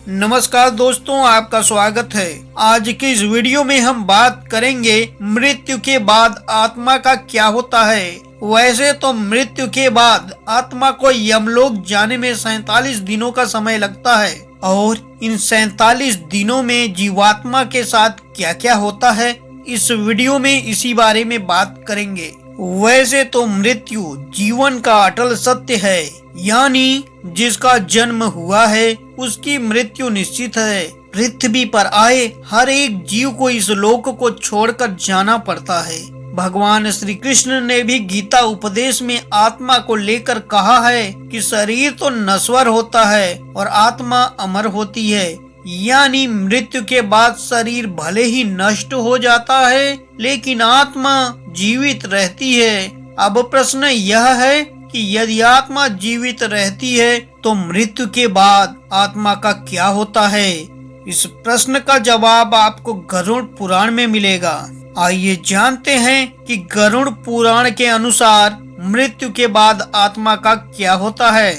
नमस्कार दोस्तों, आपका स्वागत है। आज की इस वीडियो में हम बात करेंगे मृत्यु के बाद आत्मा का क्या होता है। वैसे तो मृत्यु के बाद आत्मा को यमलोक जाने में 47 दिनों का समय लगता है और इन 47 दिनों में जीवात्मा के साथ क्या क्या होता है, इस वीडियो में इसी बारे में बात करेंगे। वैसे तो मृत्यु जीवन का अटल सत्य है, यानी जिसका जन्म हुआ है उसकी मृत्यु निश्चित है। पृथ्वी पर आए हर एक जीव को इस लोक को छोड़कर जाना पड़ता है। भगवान श्री कृष्ण ने भी गीता उपदेश में आत्मा को लेकर कहा है कि शरीर तो नश्वर होता है और आत्मा अमर होती है, यानी मृत्यु के बाद शरीर भले ही नष्ट हो जाता है लेकिन आत्मा जीवित रहती है। अब प्रश्न यह है कि यदि आत्मा जीवित रहती है तो मृत्यु के बाद आत्मा का क्या होता है। इस प्रश्न का जवाब आपको गरुड़ पुराण में मिलेगा। आइए जानते हैं कि गरुड़ पुराण के अनुसार मृत्यु के बाद आत्मा का क्या होता है।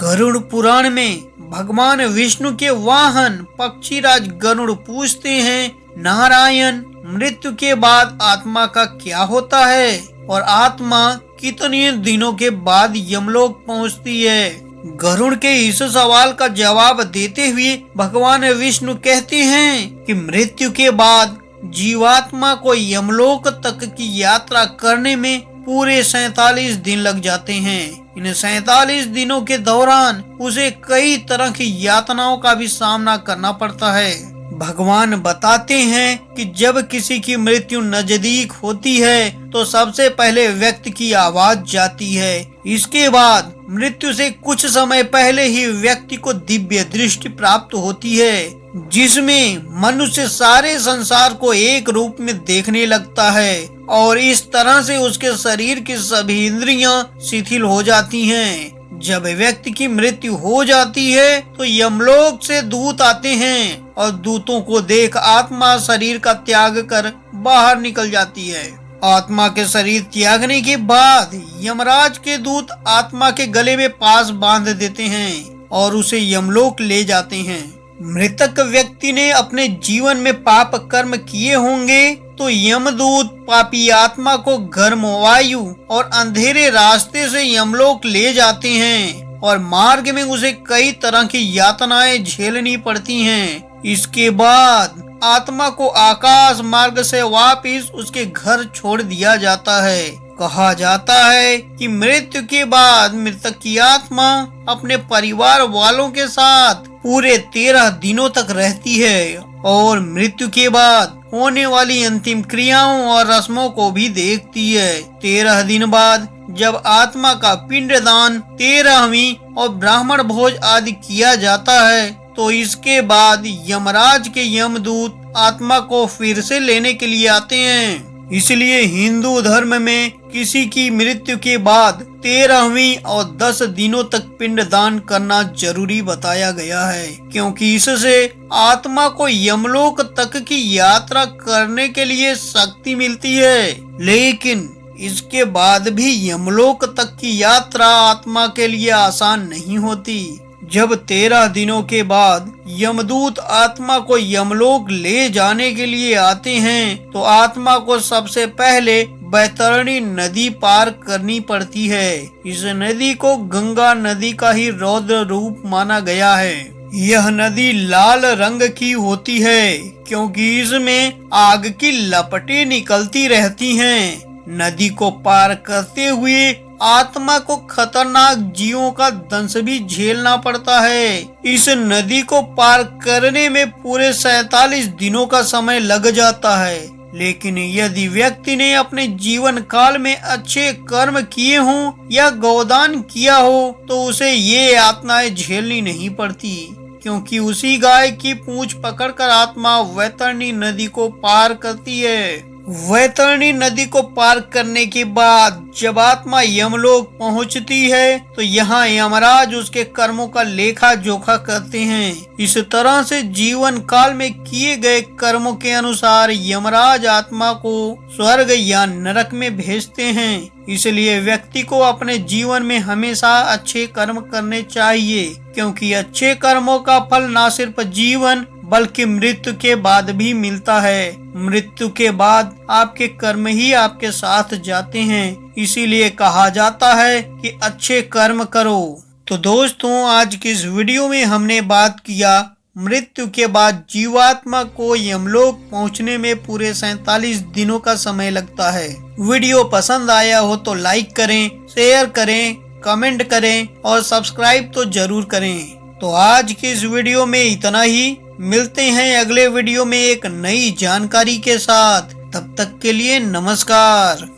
गरुड़ पुराण में भगवान विष्णु के वाहन पक्षीराज गरुड़ पूछते हैं, नारायण, मृत्यु के बाद आत्मा का क्या होता है और आत्मा कितने दिनों के बाद यमलोक पहुंचती है। गरुड़ के इस सवाल का जवाब देते हुए भगवान विष्णु कहते हैं कि मृत्यु के बाद जीवात्मा को यमलोक तक की यात्रा करने में पूरे 47 दिन लग जाते हैं। इन 47 दिनों के दौरान उसे कई तरह की यातनाओं का भी सामना करना पड़ता है। भगवान बताते हैं कि जब किसी की मृत्यु नजदीक होती है तो सबसे पहले व्यक्ति की आवाज जाती है। इसके बाद मृत्यु से कुछ समय पहले ही व्यक्ति को दिव्य दृष्टि प्राप्त होती है, जिसमें मनुष्य सारे संसार को एक रूप में देखने लगता है और इस तरह से उसके शरीर की सभी इंद्रियां शिथिल हो जाती हैं। जब व्यक्ति की मृत्यु हो जाती है तो यमलोक से दूत आते हैं और दूतों को देख आत्मा शरीर का त्याग कर बाहर निकल जाती है। आत्मा के शरीर त्यागने के बाद यमराज के दूत आत्मा के गले में पास बांध देते हैं और उसे यमलोक ले जाते हैं। मृतक व्यक्ति ने अपने जीवन में पाप कर्म किए होंगे तो यमदूत पापी आत्मा को गर्म वायु और अंधेरे रास्ते से यमलोक ले जाते हैं और मार्ग में उसे कई तरह की यातनाएं झेलनी पड़ती हैं। इसके बाद आत्मा को आकाश मार्ग से वापस उसके घर छोड़ दिया जाता है। कहा जाता है कि मृत्यु के बाद मृतक की आत्मा अपने परिवार वालों के साथ पूरे 13 दिनों तक रहती है और मृत्यु के बाद होने वाली अंतिम क्रियाओं और रस्मों को भी देखती है। 13 दिन बाद जब आत्मा का पिंडदान, 13वीं और ब्राह्मण भोज आदि किया जाता है तो इसके बाद यमराज के यमदूत आत्मा को फिर से लेने के लिए आते हैं। इसलिए हिंदू धर्म में किसी की मृत्यु के बाद 13वीं और 10 दिनों तक पिंडदान करना जरूरी बताया गया है, क्योंकि इससे आत्मा को यमलोक तक की यात्रा करने के लिए शक्ति मिलती है। लेकिन इसके बाद भी यमलोक तक की यात्रा आत्मा के लिए आसान नहीं होती। जब 13 दिनों के बाद यमदूत आत्मा को यमलोक ले जाने के लिए आते हैं तो आत्मा को सबसे पहले बैतरणी नदी पार करनी पड़ती है। इस नदी को गंगा नदी का ही रौद्र रूप माना गया है। यह नदी लाल रंग की होती है क्योंकि इसमें आग की लपटें निकलती रहती हैं। नदी को पार करते हुए आत्मा को खतरनाक जीवों का दंश भी झेलना पड़ता है। इस नदी को पार करने में पूरे 47 दिनों का समय लग जाता है। लेकिन यदि व्यक्ति ने अपने जीवन काल में अच्छे कर्म किए हों या गोदान किया हो तो उसे ये यातनाएं झेलनी नहीं पड़ती, क्योंकि उसी गाय की पूंछ पकड़कर आत्मा वैतरणी नदी को पार करती है। वैतरणी नदी को पार करने के बाद जब आत्मा यमलोक पहुंचती है तो यहाँ यमराज उसके कर्मों का लेखा जोखा करते हैं। इस तरह से जीवन काल में किए गए कर्मों के अनुसार यमराज आत्मा को स्वर्ग या नरक में भेजते हैं। इसलिए व्यक्ति को अपने जीवन में हमेशा अच्छे कर्म करने चाहिए, क्योंकि अच्छे कर्मों का फल न सिर्फ जीवन बल्कि मृत्यु के बाद भी मिलता है। मृत्यु के बाद आपके कर्म ही आपके साथ जाते हैं। इसीलिए कहा जाता है कि अच्छे कर्म करो। तो दोस्तों, आज की इस वीडियो में हमने बात किया मृत्यु के बाद जीवात्मा को यमलोक पहुंचने में पूरे 47 दिनों का समय लगता है। वीडियो पसंद आया हो तो लाइक करें, शेयर करें, कमेंट करें और सब्सक्राइब तो जरूर करें। तो आज की इस वीडियो में इतना ही। मिलते हैं अगले वीडियो में एक नई जानकारी के साथ। तब तक के लिए नमस्कार।